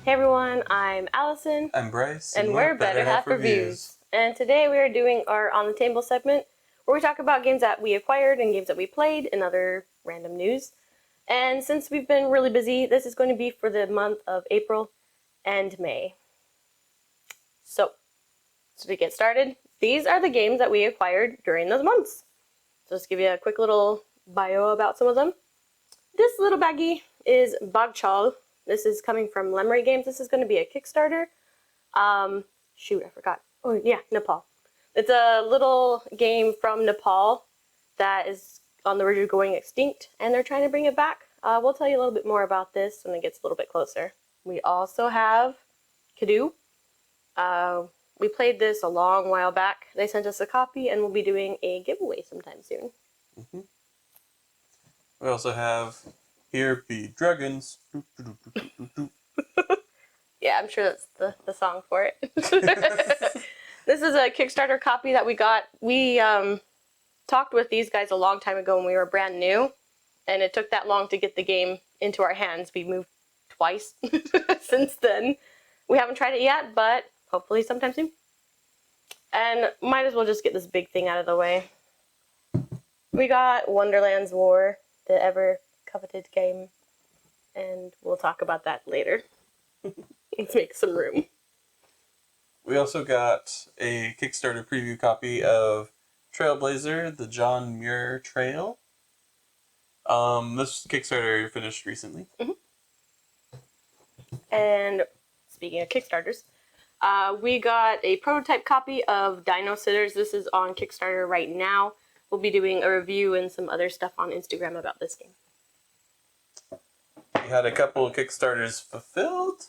Hey everyone, I'm Allison. I'm Bryce. And we're Better Half Reviews. And today we are doing our On the Table segment where we talk about games that we acquired and games that we played and other random news. And since we've been really busy, this is going to be for the month of April and May. So to get started, these are the games that we acquired during those months. So just give you a quick little bio about some of them. This little baggie is Bagchal. This is coming from Lemray Games. This is going to be a Kickstarter. Shoot, I forgot. Oh, yeah, Nepal. It's a little game from Nepal that is on the verge of going extinct, and they're trying to bring it back. We'll tell you a little bit more about this when it gets a little bit closer. We also have Kadu. We played this a long while back. They sent us a copy, and we'll be doing a giveaway sometime soon. Mm-hmm. We also have Here Be Dragons. Yeah, I'm sure that's the song for it. This is a Kickstarter copy that we got. We talked with these guys a long time ago when we were brand new, and it took that long to get the game into our hands. We moved twice since then. We haven't tried it yet, but hopefully sometime soon. And might as well just get this big thing out of the way. We got Wonderland's War, the ever-coveted game, and we'll talk about that later. Let's make some room. We also got a Kickstarter preview copy of Trailblazer, the John Muir Trail. This Kickstarter finished recently. Mm-hmm. And speaking of Kickstarters, we got a prototype copy of Dino Sitters. This is on Kickstarter right now. We'll be doing a review and some other stuff on Instagram about this game. We had a couple of Kickstarters fulfilled.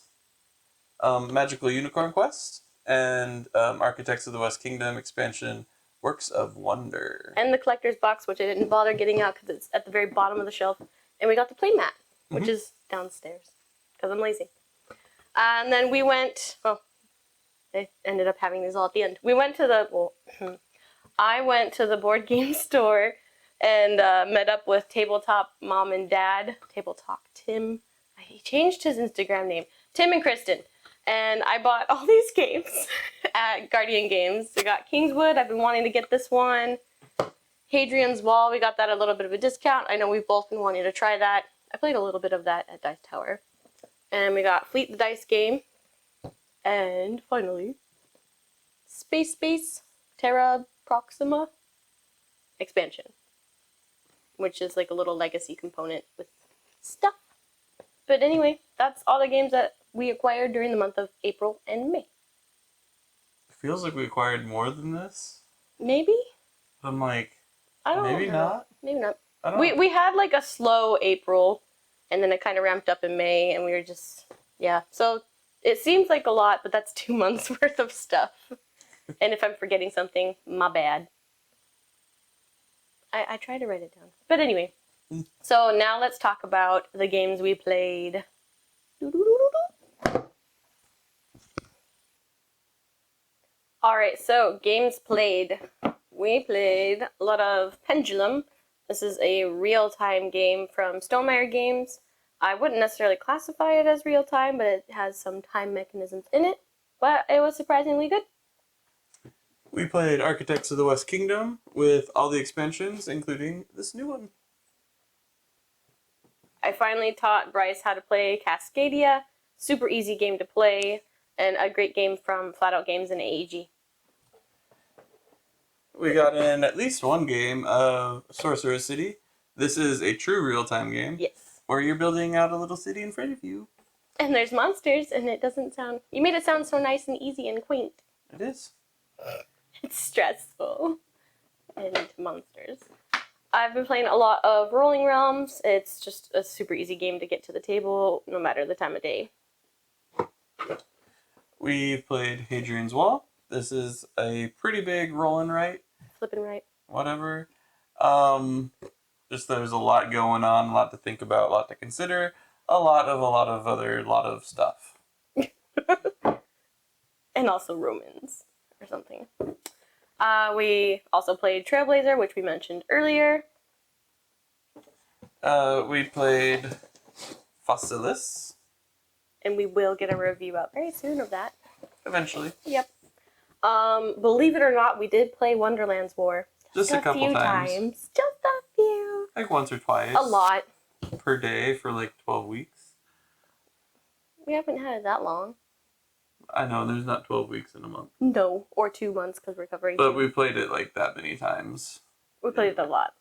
Magical Unicorn Quest and Architects of the West Kingdom expansion Works of Wonder. And the collector's box, which I didn't bother getting out because it's at the very bottom of the shelf. And we got the playmat, which is downstairs because I'm lazy. And then we went, they ended up having these all at the end. I went to the board game store and met up with Tabletop Mom and Dad, Tabletop Tim. He changed his Instagram name, Tim and Kristen. And I bought all these games at Guardian Games. We got Kingswood. I've been wanting to get this one. Hadrian's Wall. We got that at a little bit of a discount. I know we've both been wanting to try that. I played a little bit of that at Dice Tower. And we got Fleet the Dice game. And finally, Space Terra Proxima expansion, which is like a little legacy component with stuff. But anyway, that's all the games that we acquired during the month of April and May. It feels like we acquired more than this. Maybe? I'm like, maybe not. Maybe not. I don't know. We had like a slow April, and then it kind of ramped up in May, and we were just, yeah. So it seems like a lot, but that's 2 months worth of stuff. And if I'm forgetting something, my bad. I tried to write it down. But anyway, so now let's talk about the games we played. Alright, so games played. We played a lot of Pendulum. This is a real-time game from Stonemaier Games. I wouldn't necessarily classify it as real-time, but it has some time mechanisms in it. But it was surprisingly good. We played Architects of the West Kingdom with all the expansions, including this new one. I finally taught Bryce how to play Cascadia. Super easy game to play, and a great game from Flat Out Games and AEG. We got in at least one game of Sorcerer City. This is a true real-time game. Yes. Where you're building out a little city in front of you. And there's monsters, and it doesn't sound... You made it sound so nice and easy and quaint. It is. It's stressful. And monsters. I've been playing a lot of Rolling Realms. It's just a super easy game to get to the table, no matter the time of day. We've played Hadrian's Wall. This is a pretty big roll and write. Flip and write. Whatever. Just there's a lot going on, a lot to think about, a lot to consider, a lot of stuff. And also Romans or something. We also played Trailblazer, which we mentioned earlier. We played Fossilis. and we will get a review out very soon of that. Eventually. Yep. Believe it or not, we did play Wonderland's War. Just a couple few times. Just a few. Like once or twice. A lot. Per day for like 12 weeks. We haven't had it that long. I know, there's not 12 weeks in a month. No, or 2 months because we're covering. But we played it like that many times. We played it a lot.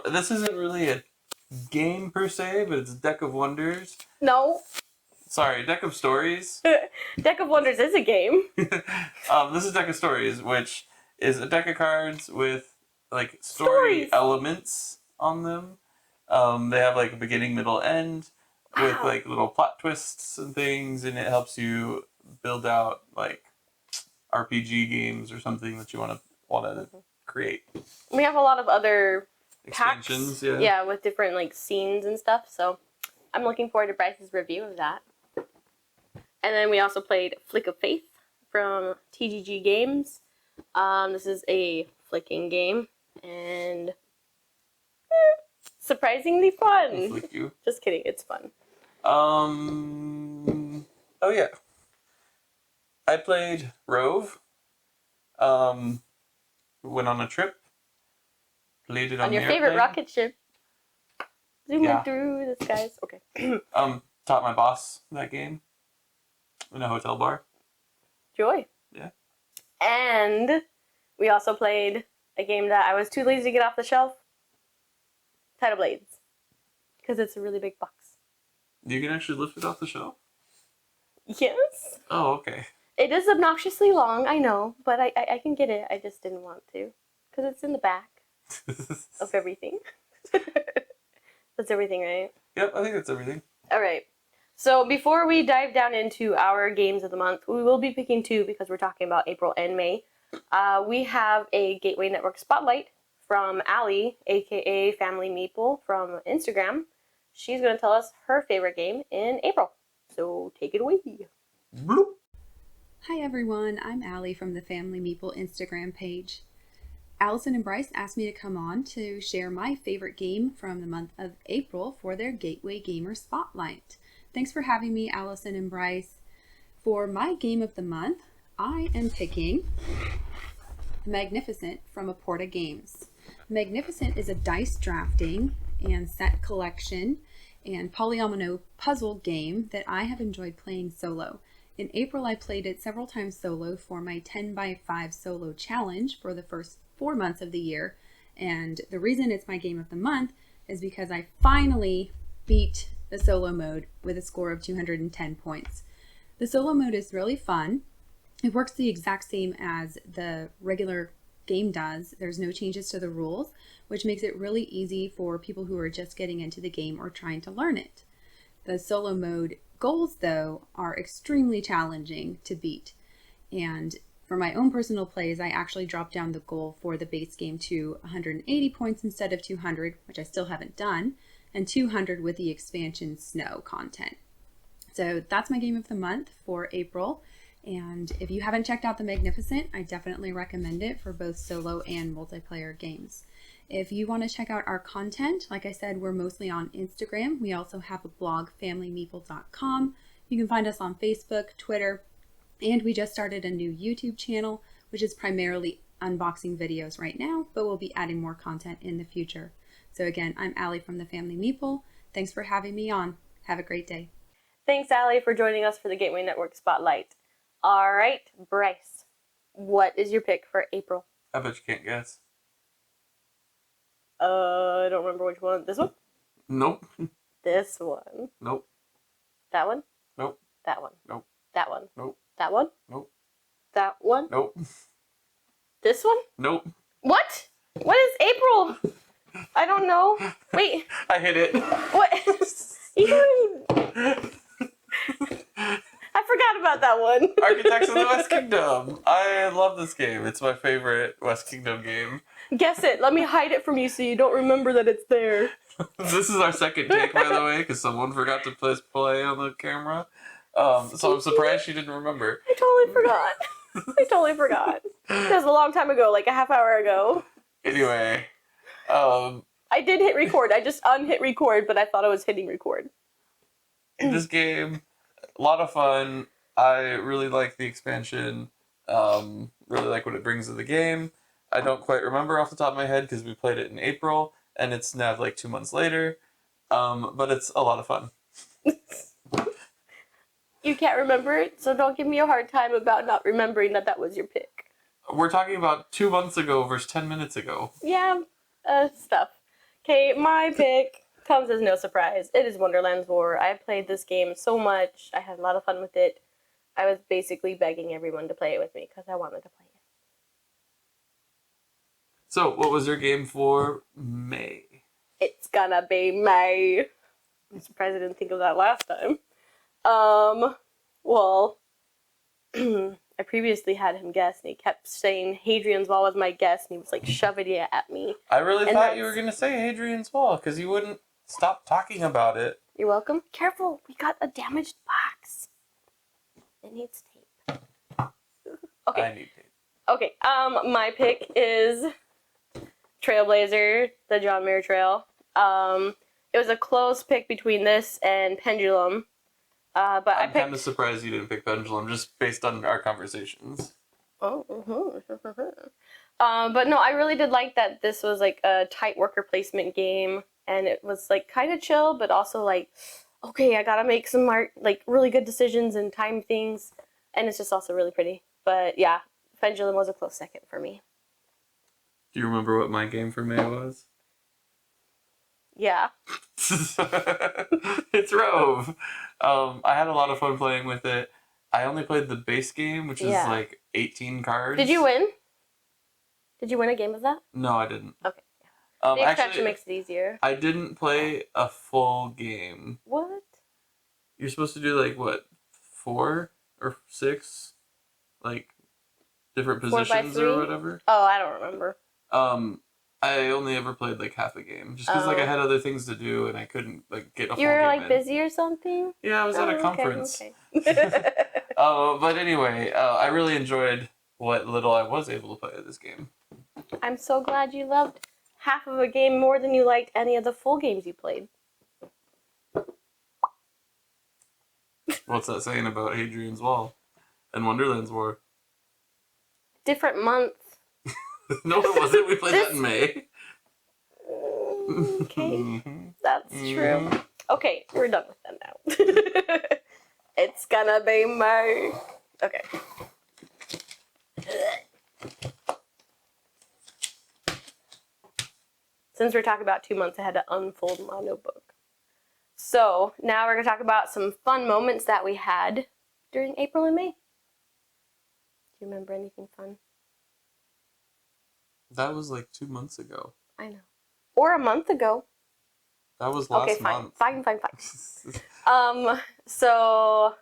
This isn't really a game per se, but it's Deck of Wonders. No. Sorry, Deck of Stories. Deck of Wonders is a game. This is Deck of Stories, which is a deck of cards with like story elements on them. They have like a beginning, middle, end with like little plot twists and things, and it helps you build out like RPG games or something that you want to create. We have a lot of other Expansions, packs, yeah, with different like scenes and stuff. So I'm looking forward to Bryce's review of that. And then we also played Flick of Faith from TGG Games. This is a flicking game and surprisingly fun. Flick you. Just kidding, it's fun. Oh yeah. I played Rove. Went on a trip. Played it on your the favorite airplane. rocket ship. Zooming through the skies. Okay. Taught my boss that game in a hotel bar. Joy. Yeah. And we also played a game that I was too lazy to get off the shelf. Tidal Blades. Because it's a really big box. You can actually lift it off the shelf? Yes. Oh, okay. It is obnoxiously long, I know, but I can get it. I just didn't want to. Because it's in the back of everything. That's everything, right? Yep, I think that's everything. All right. So before we dive down into our games of the month, we will be picking 2 because we're talking about April and May. We have a Gateway Network Spotlight from Allie, aka Family Meeple from Instagram. She's going to tell us her favorite game in April. So take it away. Bloop. Hi everyone, I'm Allie from the Family Meeple Instagram page. Allison and Bryce asked me to come on to share my favorite game from the month of April for their Gateway Gamer Spotlight. Thanks for having me, Allison and Bryce. For my game of the month, I am picking Magnificent from Aporta Games. Magnificent is a dice drafting and set collection and polyomino puzzle game that I have enjoyed playing solo. In April, I played it several times solo for my 10x5 solo challenge for the first 4 months of the year. And the reason it's my game of the month is because I finally beat the solo mode with a score of 210 points. The solo mode is really fun. It works the exact same as the regular game does. There's no changes to the rules, which makes it really easy for people who are just getting into the game or trying to learn it. The solo mode goals, though, are extremely challenging to beat. And for my own personal plays, I actually dropped down the goal for the base game to 180 points instead of 200, which I still haven't done, and 200 with the expansion snow content. So that's my game of the month for April. And if you haven't checked out the Magnificent, I definitely recommend it for both solo and multiplayer games. If you want to check out our content, like I said, we're mostly on Instagram. We also have a blog, familymeeple.com. You can find us on Facebook, Twitter, and we just started a new YouTube channel, which is primarily unboxing videos right now, but we'll be adding more content in the future. So again, I'm Allie from the Family Meeple. Thanks for having me on. Have a great day. Thanks, Allie, for joining us for the Gateway Network Spotlight. All right, Bryce, what is your pick for April? I bet you can't guess. I don't remember which one. This one? Nope. This one? Nope. That one? Nope. That one? Nope. That one? Nope. That one? Nope. That one? Nope. This one? Nope. What? What is April? I don't know. Wait. I hit it. What? You... I forgot about that one. Architects of the West Kingdom. I love this game. It's my favorite West Kingdom game. Guess it. Let me hide it from you so you don't remember that it's there. This is our second take, by the way, because someone forgot to press play on the camera. So I'm surprised she didn't remember. I totally forgot. That was a long time ago, like a half hour ago. Anyway, I did hit record. I just unhit record, but I thought I was hitting record. this game, a lot of fun. I really like the expansion. Really like what it brings to the game. I don't quite remember off the top of my head because we played it in April and it's now like 2 months later. But it's a lot of fun. You can't remember it, so don't give me a hard time about not remembering that was your pick. We're talking about 2 months ago versus 10 minutes ago. Yeah, stuff. Okay, my pick comes as no surprise. It is Wonderland's War. I played this game so much. I had a lot of fun with it. I was basically begging everyone to play it with me because I wanted to play it. So, what was your game for May? It's gonna be May. I'm surprised I didn't think of that last time. Well, I previously had him guess, and he kept saying Hadrian's Wall was my guess, and he was like shoving it at me. I really And thought you were going to say Hadrian's Wall because you wouldn't stop talking about it. You're welcome. Careful, we got a damaged box. It needs tape. Okay. I need tape. Okay. My pick is Trailblazer, the John Muir Trail. It was a close pick between this and Pendulum. But I'm I kind of picked. surprised you didn't pick Pendulum just based on our conversations. Oh. But no, I really did like that. This was like a tight worker placement game, and it was like kind of chill, but also like, okay, I gotta make some like really good decisions and time things, and it's just also really pretty. But yeah, Pendulum was a close second for me. Do you remember what my game for May was? Yeah. It's Rove. I had a lot of fun playing with it. I only played the base game, which is Yeah. like 18 cards. Did you win? Did you win a game of that? No, I didn't. Okay. The extension Actually, makes it easier. I didn't play a full game. What? You're supposed to do like what, 4 or 6, like different 4 by positions 3? or whatever. Oh, I don't remember. I only ever played like half a game, just because like I had other things to do and I couldn't like get a full You were game like in. busy or something? Yeah, I was at a Okay, conference. okay. But anyway, I really enjoyed what little I was able to play of this game. I'm so glad you loved half of a game more than you liked any of the full games you played. What's that saying about Hadrian's Wall and Wonderland's War? Different month. No, it wasn't. We played that in May. Okay, that's true. Okay, we're done with that now. It's gonna be May. Okay. Since we're talking about 2 months, I had to unfold my notebook. So now we're going to talk about some fun moments that we had during April and May. Do you remember anything fun? That was like 2 months ago. I know. Or a month ago. That was last Okay, fine. month. Fine. So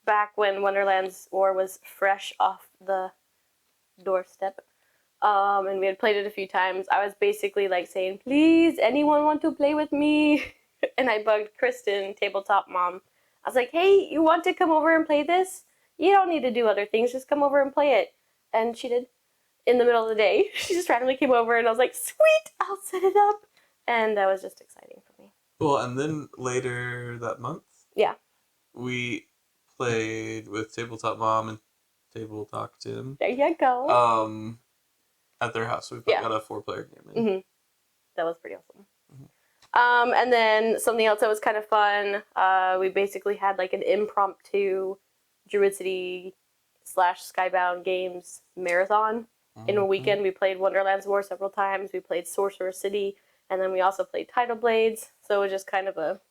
back when Wonderland's War was fresh off the doorstep, and we had played it a few times, I was basically like saying, please, anyone want to play with me? And I bugged Kristen, tabletop mom. I was like, hey, you want to come over and play this? You don't need to do other things, just come over and play it. And she did. In the middle of the day, she just randomly came over and I was like, sweet, I'll set it up. And that was just exciting for me. Well, and then later that month, Yeah. we played with Tabletop Mom and Table Talk Tim. There you go. At their house. We Yeah. got a 4-player game in. Mm-hmm. That was pretty awesome. And then something else that was kind of fun, we basically had like an impromptu Druid City / Skybound Games marathon. In a weekend, we played Wonderland's War several times. We played Sorcerer City, and then we also played Tidal Blades. So it was just kind of a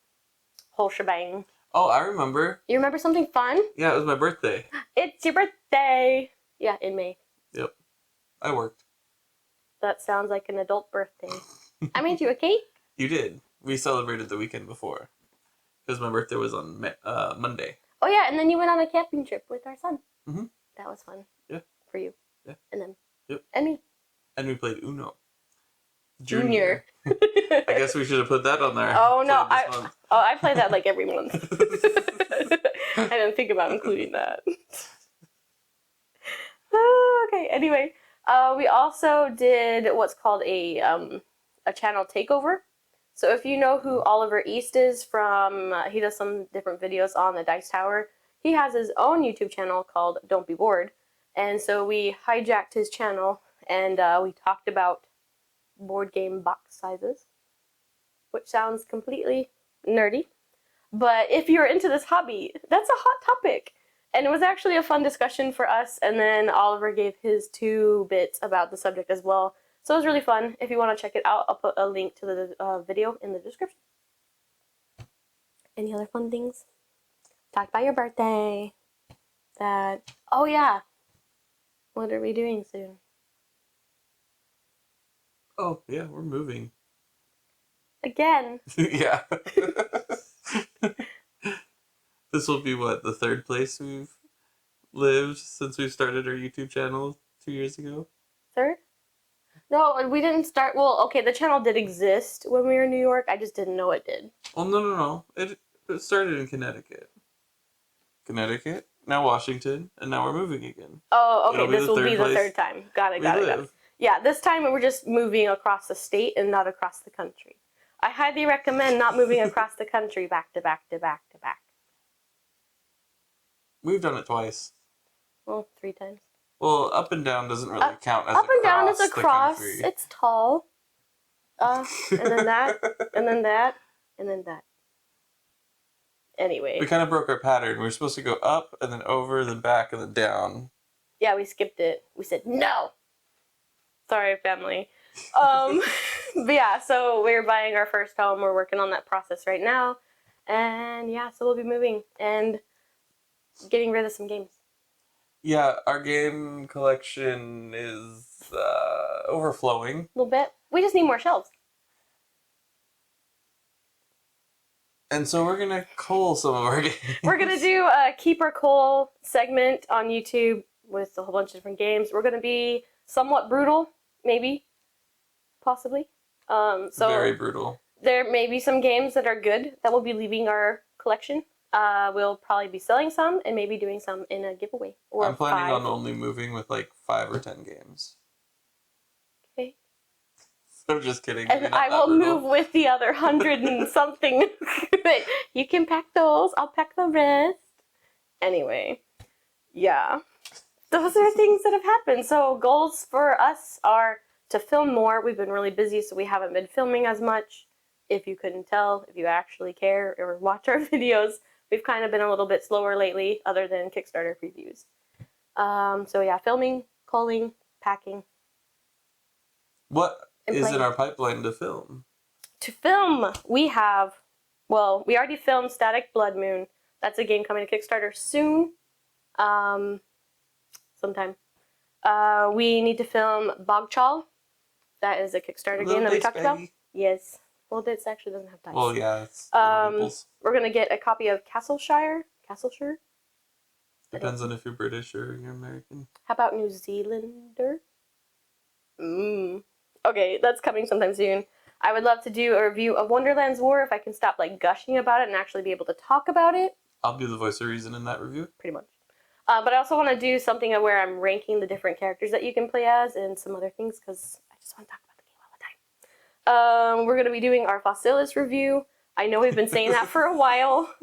whole shebang. Oh, I remember. You remember something fun? Yeah, it was my birthday. It's your birthday! Yeah, in May. Yep. I worked. That sounds like an adult birthday. I made you a cake. You did. We celebrated the weekend before. Because my birthday was on Monday. Oh yeah, and then you went on a camping trip with our son. Mm-hmm. That was fun. Yeah. For you. Yeah. And then. Yep. And me. And we played Uno. Junior. I guess we should have put that on there. Oh no, Month. I play that like every month. I didn't think about including that. Okay, anyway. We also did what's called a channel takeover. So if you know who Oliver East is from, he does some different videos on the Dice Tower. He has his own YouTube channel called Don't Be Bored. And so we hijacked his channel and we talked about board game box sizes, which sounds completely nerdy. But if you're into this hobby, that's a hot topic. And it was actually a fun discussion for us. And then Oliver gave his 2 bits about the subject as well. So it was really fun. If you want to check it out, I'll put a link to the video in the description. Any other fun things? Talk about your birthday. Oh yeah. What are we doing soon? Oh, yeah, we're moving. Again. Yeah. This will be what, the 3rd place we've lived since we started our YouTube channel 2 years ago? 3rd? No, we didn't start. Well, okay, the channel did exist when we were in New York. I just didn't know it did. Well, no. It started in Connecticut. Now Washington, and now we're moving again. Oh, okay, It'll be this the will be third the place 3rd time. Got it. We live. Yeah, this time we're just moving across the state and not across the country. I highly recommend not moving across the country back to back to back to back. We've done it twice. Well, 3 times. Well, up and down doesn't really count as Up and down is a the cross. country. It's tall. And then that, and then that, and then that. Anyway. We kind of broke our pattern. We were supposed to go up, and then over, then back, and then down. Yeah, we skipped it. We said no. Sorry, family. But yeah, so we're buying our first home. We're working on that process right now. And yeah, so we'll be moving and getting rid of some games. Yeah, our game collection is overflowing. A little bit. We just need more shelves. And so we're going to cull some of our games. We're going to do a Keep or Cull segment on YouTube with a whole bunch of different games. We're going to be somewhat brutal, maybe, possibly. So Very brutal. There may be some games that are good that will be leaving our collection. We'll probably be selling some and maybe doing some in a giveaway. Or I'm planning 5. on only moving with like 5 or 10 games. Okay. I'm just kidding. And I will move with the other 100 and something. You can pack those. I'll pack the rest. Anyway, yeah. Those are things that have happened. So goals for us are to film more. We've been really busy, so we haven't been filming as much. If you couldn't tell, if you actually care or watch our videos, we've kind of been a little bit slower lately, other than Kickstarter previews. So yeah, filming, culling, packing. What is playing. in our pipeline to film? To film, we already filmed Static Blood Moon. That's a game coming to Kickstarter soon. Sometime. We need to film Bogchal. That is a Kickstarter game that we talked about. Yes. Well, this actually doesn't have dice. Well, yeah. It's we're going to get a copy of Castleshire. Depends on if you're British or you're American. How about New Zealander? Okay, that's coming sometime soon. I would love to do a review of Wonderland's War if I can stop gushing about it and actually be able to talk about it. I'll be the voice of reason in that review. Pretty much. But I also want to do something where I'm ranking the different characters that you can play as and some other things because I just want to talk about the game all the time. We're going to be doing our Fossilis review. I know we've been saying that for a while.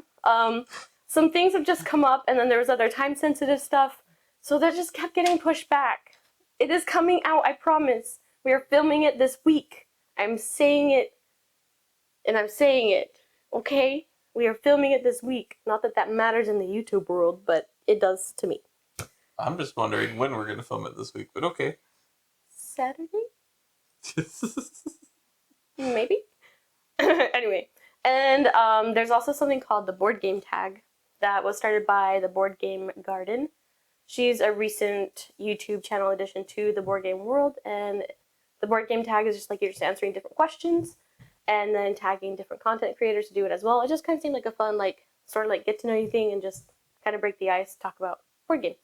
Some things have just come up and then there was other time-sensitive stuff. So that just kept getting pushed back. It is coming out, I promise. We are filming it this week. I'm saying it, and I'm saying it, okay? We are filming it this week. Not that that matters in the YouTube world, but it does to me. I'm just wondering when we're going to film it this week, but okay. Saturday? Maybe? Anyway, and there's also something called the Board Game Tag that was started by the Board Game Garden. She's a recent YouTube channel addition to the board game world, and the Board Game Tag is just you're just answering different questions and then tagging different content creators to do it as well. It just kind of seemed like a fun, sort of get to know you thing and just kind of break the ice, talk about board game.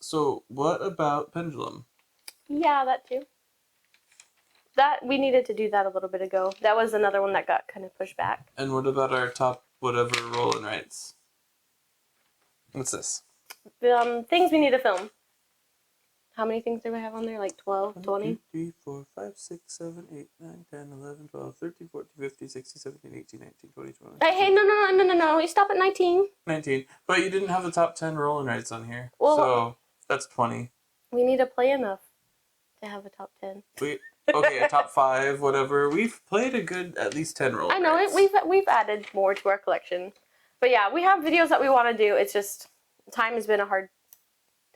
So what about Pendulum? Yeah, that too. We needed to do that a little bit ago. That was another one that got kind of pushed back. And what about our top whatever roll and rights? What's this? Things we need to film. How many things do we have on there? Like 12, 20? 1, 2, 3, 4, 5, 6, 7, 8, 9, 10, 11, 12, 13, 14, 15, 16, 17, 18, 19, 20, 21. Hey, no. You stop at 19. 19. But you didn't have the top 10 rolling rights on here. Well, so that's 20. We need to play enough to have a top 10. Okay, a top 5, whatever. We've played a good at least 10 rolling I know rights. we've added more to our collection. But yeah, we have videos that we want to do. It's just time has been a hard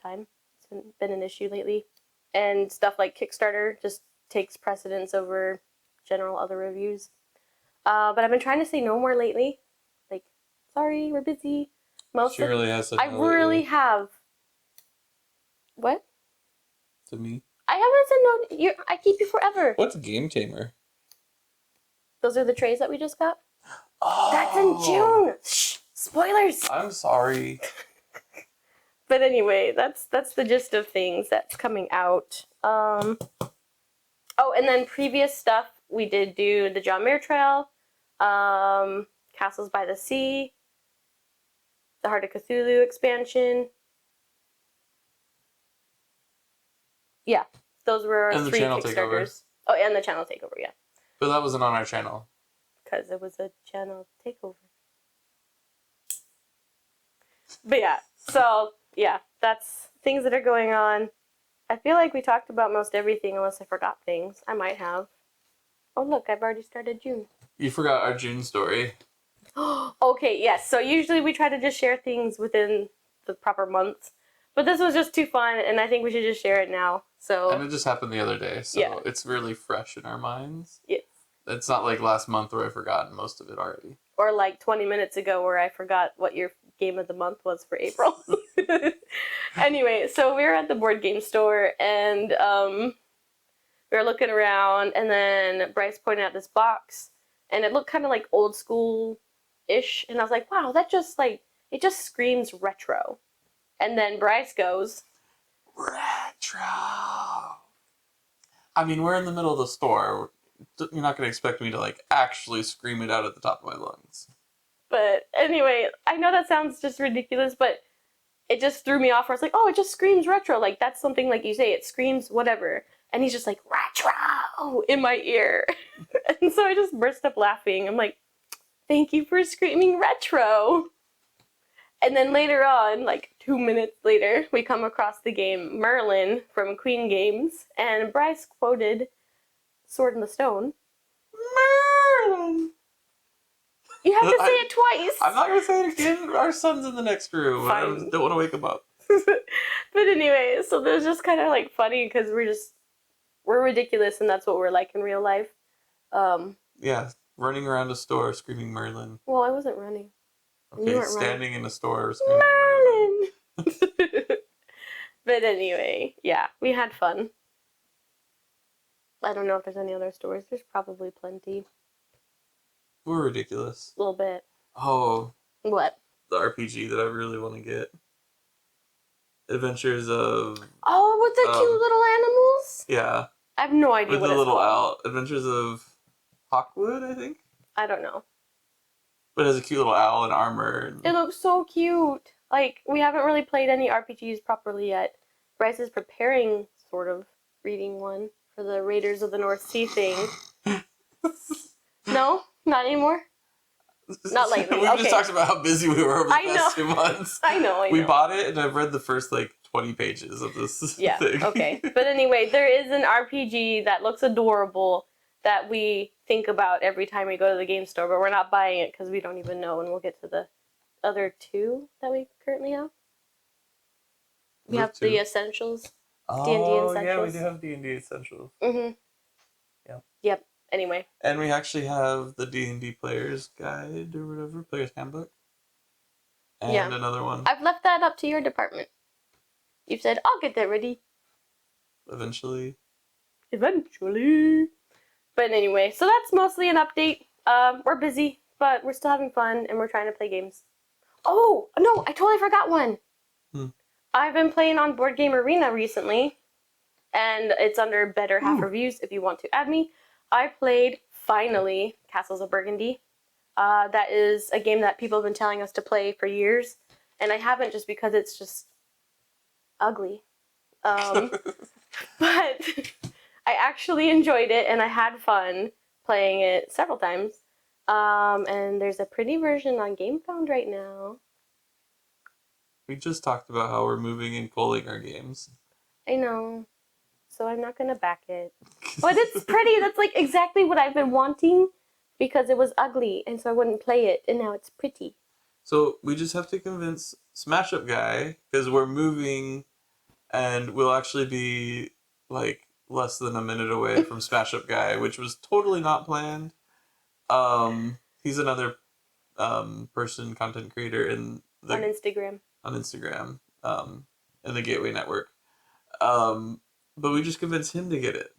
time. It's been an issue lately. And stuff like Kickstarter just takes precedence over general other reviews. But I've been trying to say no more lately. Like, sorry, we're busy. She really has said I no really lately. have. What? To me. I haven't said no. I keep you forever. What's Game Tamer? Those are the trays that we just got. Oh, That's in June. Shh, spoilers. I'm sorry. But anyway, that's the gist of things that's coming out. Oh, and then previous stuff we did do the John Muir Trail, Castles by the Sea, the Heart of Cthulhu expansion. Yeah, those were And the 3 channel Kickstarters. takeover. Oh, and the channel takeover, yeah, But that wasn't on our channel. because it was a channel takeover. But yeah, so yeah, that's things that are going on. I feel like we talked about most everything unless I forgot things. I might have. Oh look, I've already started June. You forgot our June story. Okay, yes. So usually we try to just share things within the proper months. But this was just too fun and I think we should just share it now. So And it just happened the other day, so Yeah. it's really fresh in our minds. Yes. It's not like last month where I've forgotten most of it already. Or like 20 minutes ago where I forgot what your game of the month was for April. Anyway, so we were at the board game store and we were looking around and then Bryce pointed out this box and it looked kind of like old school-ish and I was like, wow, that just like, it just screams retro. And then Bryce goes, Retro! I mean, we're in the middle of the store. You're not going to expect me to like actually scream it out at the top of my lungs. but anyway, I know that sounds just ridiculous, but it just threw me off where I was like, oh, it just screams retro. Like, that's something like you say, it screams whatever. And he's just like, retro in my ear. And so I just burst up laughing. I'm like, thank you for screaming retro. And then later on, like 2 minutes later, we come across the game Merlin from Queen Games. And Bryce quoted Sword in the Stone. Merlin! You have to say it twice. I'm not going to say it again. Our son's in the next room. I Fine. don't want to wake him up. But anyway, so it was just kind of like funny because we're ridiculous and that's what we're like in real life. Yeah, running around a store screaming Merlin. Well, I wasn't running. You Okay, weren't standing in a store screaming Merlin. Merlin! But anyway, yeah, we had fun. I don't know if there's any other stories. There's probably plenty. We're ridiculous. A little bit. Oh, What? the RPG that I really want to get. Adventures of... Oh, with the cute little animals? Yeah. I have no idea With what the it's little called. owl. Adventures of Hawkwood, I think? I don't know. But it has a cute little owl in armor. It looks so cute. Like, we haven't really played any RPGs properly yet. Bryce is preparing, sort of, reading one for the Raiders of the North Sea thing. No? Not anymore? Not lately. We Okay. just talked about how busy we were over the I past know. 2 months. I know. We bought it, and I've read the first, 20 pages of this Yeah, thing. okay. But anyway, there is an RPG that looks adorable that we think about every time we go to the game store, but we're not buying it because we don't even know, and we'll get to the other 2 that we currently have. We have the Essentials. D&D Oh, yeah, we Essentials. do have D&D Essentials. Mm-hmm. Yep. Yep. Anyway. And we actually have the D&D Player's Guide or whatever, Player's Handbook. And Yeah. another one. I've left that up to your department. You've said, I'll get that ready. Eventually. But anyway, so that's mostly an update. We're busy, but we're still having fun, and we're trying to play games. Oh, no, I totally forgot one. I've been playing on Board Game Arena recently, and it's under Better Half Reviews if you want to add me. I played, finally, Castles of Burgundy. That is a game that people have been telling us to play for years, and I haven't just because it's just ugly. But I actually enjoyed it and I had fun playing it several times. And there's a pretty version on GameFound right now. We just talked about how we're moving and culling our games. I know. So I'm not gonna back it. But it's pretty. That's like exactly what I've been wanting because it was ugly and so I wouldn't play it and now it's pretty. So we just have to convince Smash Up Guy because we're moving and we'll actually be like less than a minute away from Smash Up Guy, which was totally not planned. He's another content creator On Instagram. In the Gateway Network. But we just convinced him to get it.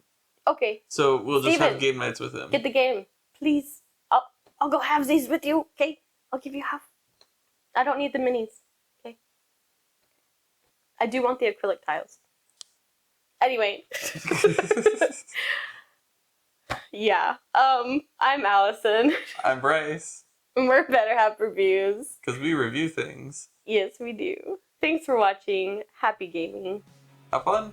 Okay. So we'll just Steven, have game nights with him. get the game, please. I'll go halvesies with you. Okay. I'll give you half. I don't need the minis. Okay. I do want the acrylic tiles. Anyway. Yeah. I'm Allison. I'm Bryce. And we're Better Have Reviews. Because we review things. Yes, we do. Thanks for watching. Happy gaming. Have fun.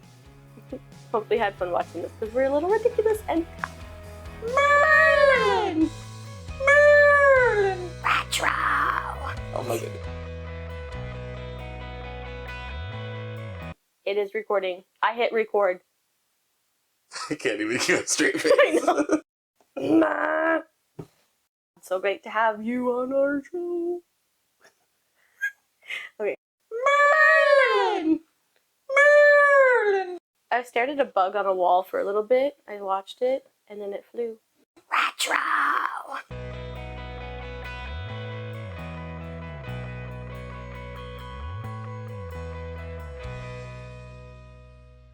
Hopefully you had fun watching this because we're a little ridiculous and Merlin! Retro! Oh my goodness. It is recording. I hit record. I can't even get a straight face. I know. Nah. It's so great to have you on our show. Okay. Merlin! I stared at a bug on a wall for a little bit. I watched it, and then it flew. Retro!